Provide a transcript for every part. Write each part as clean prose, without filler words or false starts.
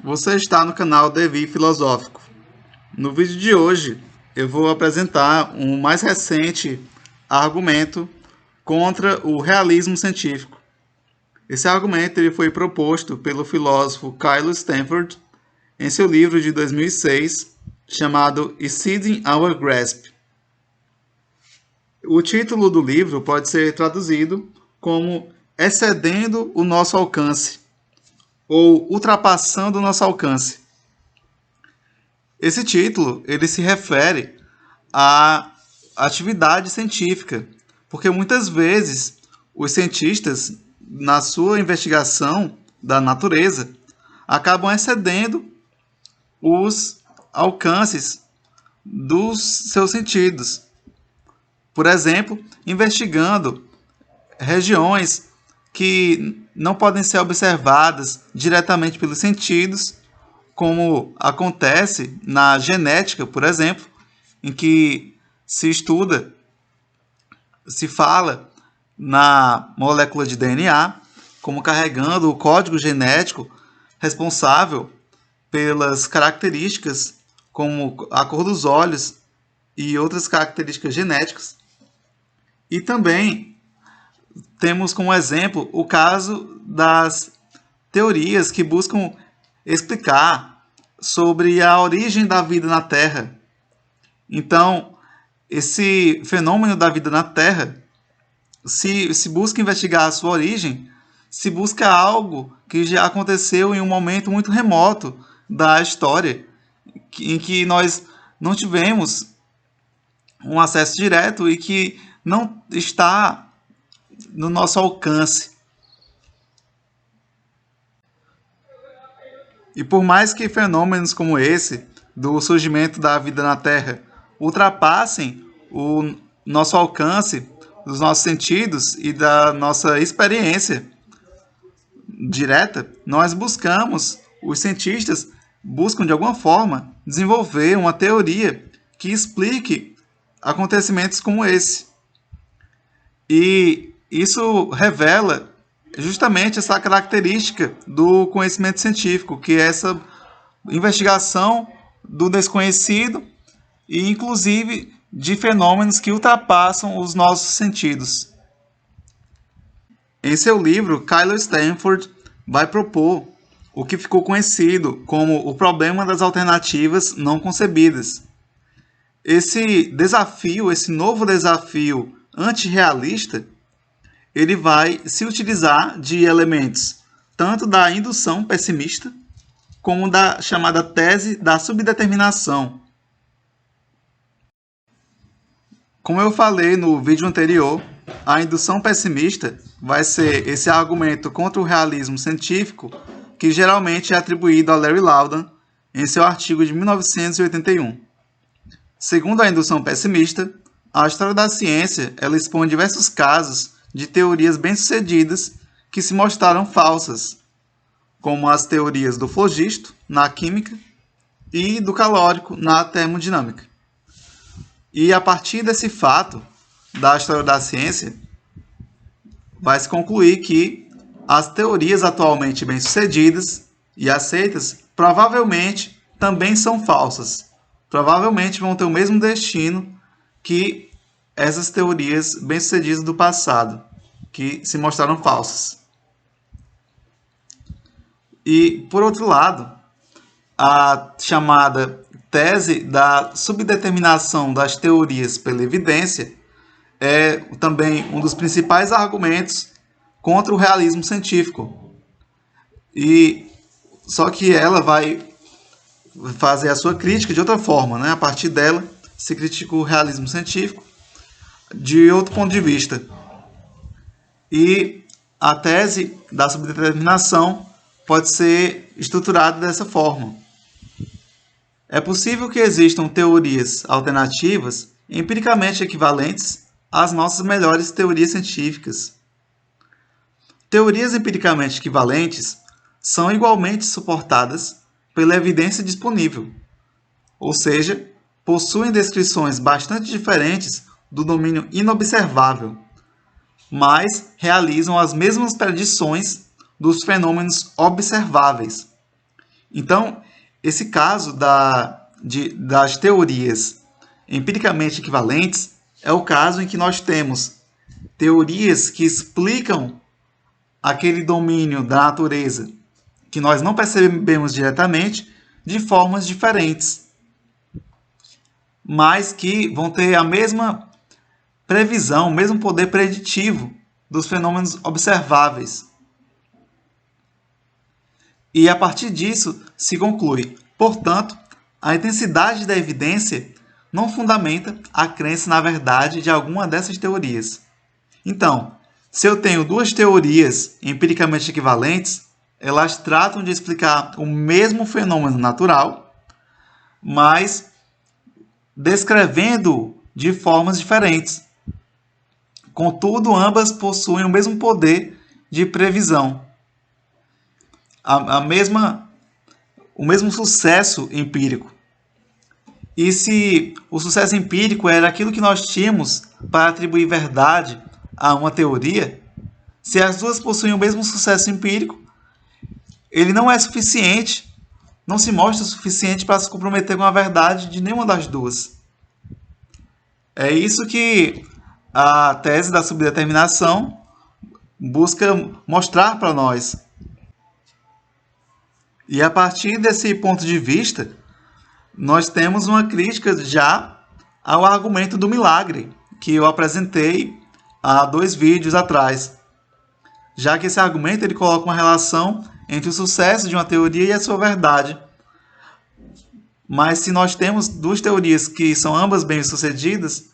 Você está no canal Devi Filosófico. No vídeo de hoje, eu vou apresentar um mais recente argumento contra o realismo científico. Esse argumento ele foi proposto pelo filósofo Kyle Stanford em seu livro de 2006, chamado Exceeding Our Grasp. O título do livro pode ser traduzido como Excedendo o Nosso Alcance, ou Ultrapassando o Nosso Alcance. Esse título ele se refere à atividade científica, porque muitas vezes os cientistas, na sua investigação da natureza, acabam excedendo os alcances dos seus sentidos. Por exemplo, investigando regiões que não podem ser observadas diretamente pelos sentidos, como acontece na genética, por exemplo, em que se estuda, se fala na molécula de DNA como carregando o código genético responsável pelas características como a cor dos olhos e outras características genéticas. E também temos como exemplo o caso das teorias que buscam explicar sobre a origem da vida na Terra. Então, esse fenômeno da vida na Terra, se busca investigar a sua origem, se busca algo que já aconteceu em um momento muito remoto da história, em que nós não tivemos um acesso direto e que não está no nosso alcance. E por mais que fenômenos como esse, do surgimento da vida na Terra, ultrapassem o nosso alcance, dos nossos sentidos e da nossa experiência direta, os cientistas buscam de alguma forma desenvolver uma teoria que explique acontecimentos como esse. E isso revela justamente essa característica do conhecimento científico, que é essa investigação do desconhecido e, inclusive, de fenômenos que ultrapassam os nossos sentidos. Em seu livro, Kyle Stanford vai propor o que ficou conhecido como o problema das alternativas não concebidas. Esse novo desafio antirrealista, ele vai se utilizar de elementos tanto da indução pessimista como da chamada tese da subdeterminação. Como eu falei no vídeo anterior, a indução pessimista vai ser esse argumento contra o realismo científico que geralmente é atribuído a Larry Laudan em seu artigo de 1981. Segundo a indução pessimista, a história da ciência ela expõe diversos casos de teorias bem-sucedidas que se mostraram falsas, como as teorias do flogisto, na química, e do calórico, na termodinâmica. E a partir desse fato, da história da ciência, vai se concluir que as teorias atualmente bem-sucedidas e aceitas provavelmente também são falsas. Provavelmente vão ter o mesmo destino que essas teorias bem-sucedidas do passado, que se mostraram falsas. E, por outro lado, a chamada tese da subdeterminação das teorias pela evidência é também um dos principais argumentos contra o realismo científico. Só que ela vai fazer a sua crítica de outra forma, né? A partir dela, se critica o realismo científico de outro ponto de vista. E a tese da subdeterminação pode ser estruturada dessa forma. É possível que existam teorias alternativas empiricamente equivalentes às nossas melhores teorias científicas. Teorias empiricamente equivalentes são igualmente suportadas pela evidência disponível, ou seja, possuem descrições bastante diferentes do domínio inobservável, mas realizam as mesmas predições dos fenômenos observáveis. Então, esse caso das teorias empiricamente equivalentes é o caso em que nós temos teorias que explicam aquele domínio da natureza que nós não percebemos diretamente de formas diferentes, mas que vão ter a mesma previsão, o mesmo poder preditivo dos fenômenos observáveis. E a partir disso se conclui, portanto, a intensidade da evidência não fundamenta a crença na verdade de alguma dessas teorias. Então, se eu tenho duas teorias empiricamente equivalentes, elas tratam de explicar o mesmo fenômeno natural, mas descrevendo de formas diferentes. Contudo, ambas possuem o mesmo poder de previsão, o mesmo sucesso empírico. E se o sucesso empírico era aquilo que nós tínhamos para atribuir verdade a uma teoria, se as duas possuem o mesmo sucesso empírico, ele não é suficiente, não se mostra suficiente para se comprometer com a verdade de nenhuma das duas. É isso que a tese da subdeterminação busca mostrar para nós. E a partir desse ponto de vista, nós temos uma crítica já ao argumento do milagre, que eu apresentei há 2 vídeos atrás. Já que esse argumento ele coloca uma relação entre o sucesso de uma teoria e a sua verdade. Mas se nós temos 2 teorias que são ambas bem-sucedidas,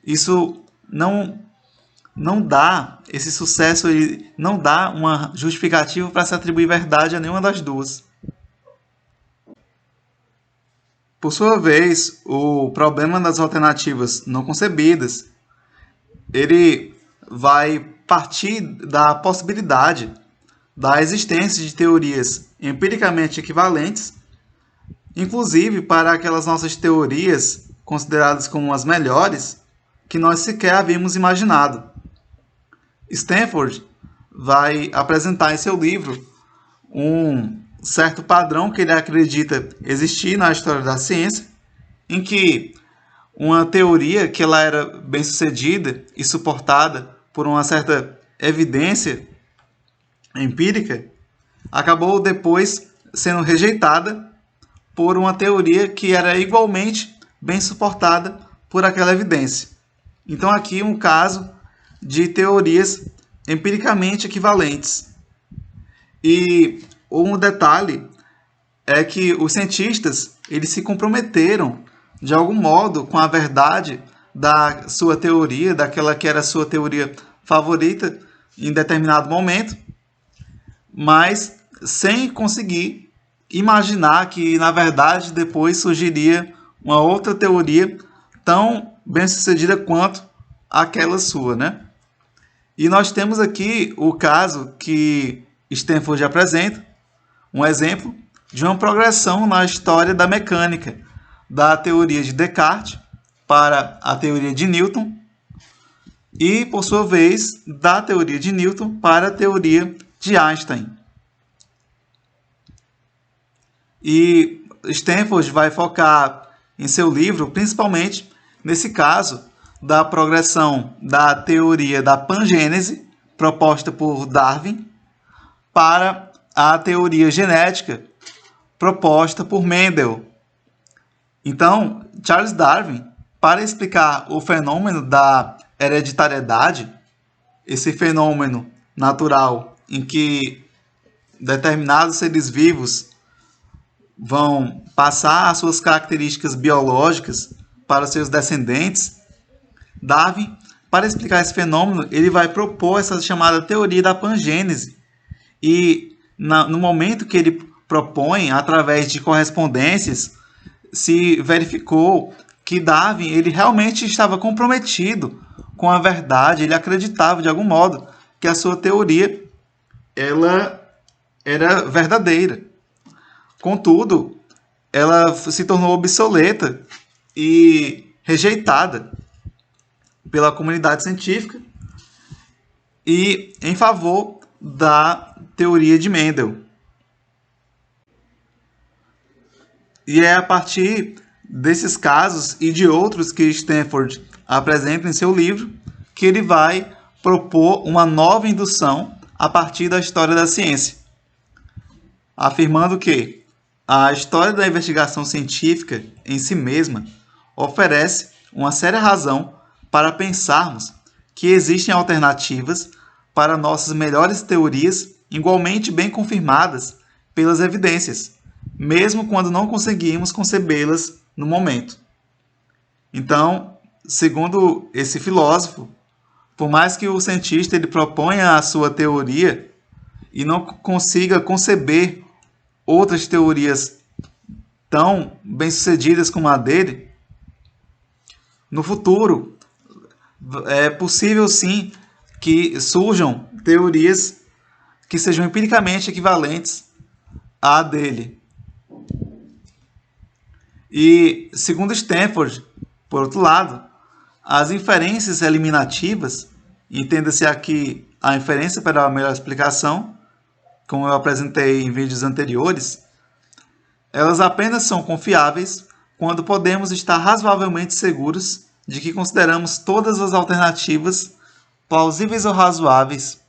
isso não dá, esse sucesso ele não dá uma justificativa para se atribuir verdade a nenhuma das duas. Por sua vez, o problema das alternativas não concebidas, ele vai partir da possibilidade da existência de teorias empiricamente equivalentes, inclusive para aquelas nossas teorias consideradas como as melhores, que nós sequer havíamos imaginado. Stanford vai apresentar em seu livro um certo padrão que ele acredita existir na história da ciência, em que uma teoria que ela era bem sucedida e suportada por uma certa evidência empírica, acabou depois sendo rejeitada por uma teoria que era igualmente bem suportada por aquela evidência. Então aqui um caso de teorias empiricamente equivalentes. E um detalhe é que os cientistas eles se comprometeram de algum modo com a verdade da sua teoria, daquela que era a sua teoria favorita em determinado momento, mas sem conseguir imaginar que, na verdade, depois surgiria uma outra teoria tão bem-sucedida quanto aquela sua, né? E nós temos aqui o caso que Stanford apresenta, um exemplo de uma progressão na história da mecânica, da teoria de Descartes para a teoria de Newton e, por sua vez, da teoria de Newton para a teoria de Einstein. E Stanford vai focar em seu livro, principalmente nesse caso da progressão da teoria da pangênese, proposta por Darwin, para a teoria genética, proposta por Mendel. Então, Charles Darwin, para explicar o fenômeno da hereditariedade, esse fenômeno natural em que determinados seres vivos vão passar as suas características biológicas para seus descendentes, Darwin, para explicar esse fenômeno, ele vai propor essa chamada teoria da pangênese. E no momento que ele propõe, através de correspondências, se verificou que Darwin ele realmente estava comprometido com a verdade, ele acreditava de algum modo que a sua teoria ela era verdadeira. Contudo, ela se tornou obsoleta e rejeitada pela comunidade científica e em favor da teoria de Mendel. E é a partir desses casos e de outros que Stanford apresenta em seu livro que ele vai propor uma nova indução a partir da história da ciência, afirmando que a história da investigação científica em si mesma oferece uma séria razão para pensarmos que existem alternativas para nossas melhores teorias igualmente bem confirmadas pelas evidências, mesmo quando não conseguimos concebê-las no momento. Então, segundo esse filósofo, por mais que o cientista ele proponha a sua teoria e não consiga conceber outras teorias tão bem-sucedidas como a dele, no futuro é possível sim que surjam teorias que sejam empiricamente equivalentes à dele. E, segundo Stanford, por outro lado, as inferências eliminativas, entenda-se aqui a inferência para a melhor explicação, como eu apresentei em vídeos anteriores, elas apenas são confiáveis quando podemos estar razoavelmente seguros de que consideramos todas as alternativas plausíveis ou razoáveis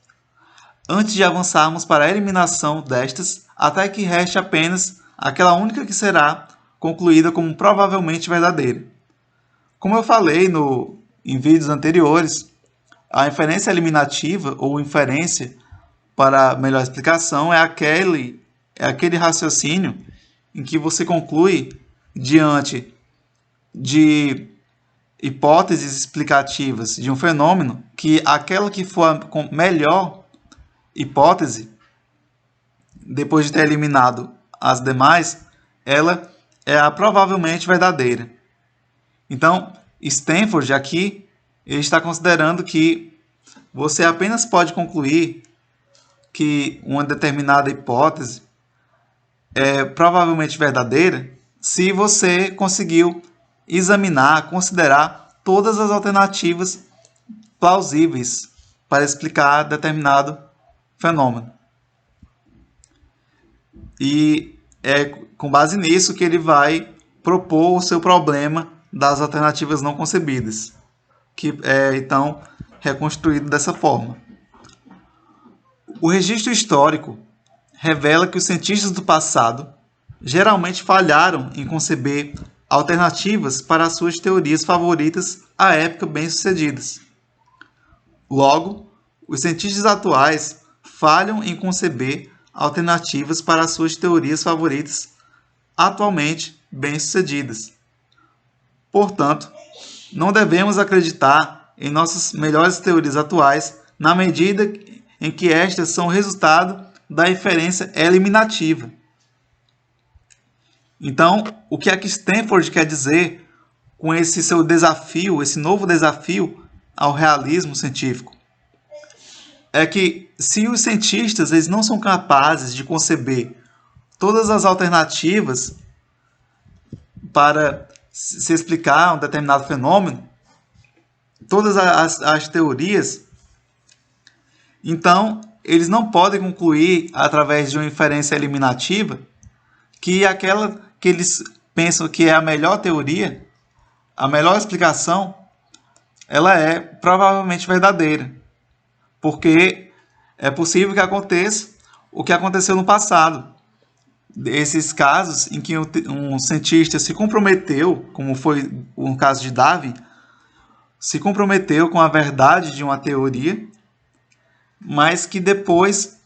antes de avançarmos para a eliminação destas, até que reste apenas aquela única que será concluída como provavelmente verdadeira. Como eu falei em vídeos anteriores, a inferência eliminativa ou inferência, para melhor explicação, é aquele raciocínio em que você conclui, diante de hipóteses explicativas de um fenômeno, que aquela que for a melhor hipótese, depois de ter eliminado as demais, ela é a provavelmente verdadeira. Então, Stanford aqui ele está considerando que você apenas pode concluir que uma determinada hipótese é provavelmente verdadeira se você conseguiu examinar, considerar todas as alternativas plausíveis para explicar determinado fenômeno. E é com base nisso que ele vai propor o seu problema das alternativas não concebidas, que é então reconstruído dessa forma. O registro histórico revela que os cientistas do passado geralmente falharam em conceber alternativas para as suas teorias favoritas à época bem-sucedidas. Logo, os cientistas atuais falham em conceber alternativas para as suas teorias favoritas atualmente bem-sucedidas. Portanto, não devemos acreditar em nossas melhores teorias atuais na medida em que estas são resultado da inferência eliminativa. Então, o que é que Stanford quer dizer com esse seu desafio, esse novo desafio ao realismo científico? É que se os cientistas eles não são capazes de conceber todas as alternativas para se explicar um determinado fenômeno, todas as teorias, então eles não podem concluir através de uma inferência eliminativa que aquela que eles pensam que é a melhor teoria, a melhor explicação, ela é provavelmente verdadeira. Porque é possível que aconteça o que aconteceu no passado. Esses casos em que um cientista se comprometeu, como foi o caso de Darwin, se comprometeu com a verdade de uma teoria, mas que depois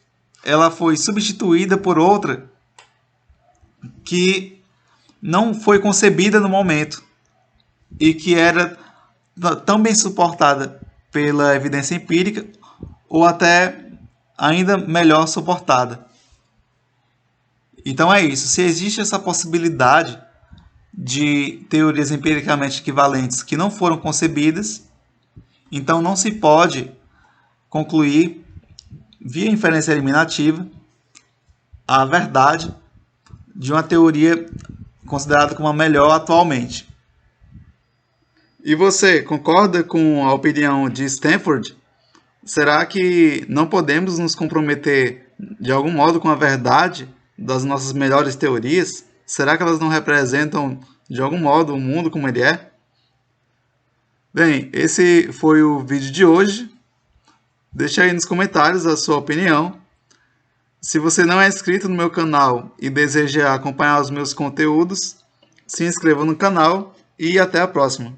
ela foi substituída por outra que não foi concebida no momento e que era tão bem suportada pela evidência empírica ou até ainda melhor suportada. Então é isso. Se existe essa possibilidade de teorias empiricamente equivalentes que não foram concebidas, então não se pode concluir via inferência eliminativa a verdade de uma teoria considerada como a melhor atualmente. E você concorda com a opinião de Stanford? Será que não podemos nos comprometer de algum modo com a verdade das nossas melhores teorias? Será que elas não representam, de algum modo, o mundo como ele é? Bem, esse foi o vídeo de hoje. Deixa aí nos comentários a sua opinião. Se você não é inscrito no meu canal e deseja acompanhar os meus conteúdos, se inscreva no canal e até a próxima.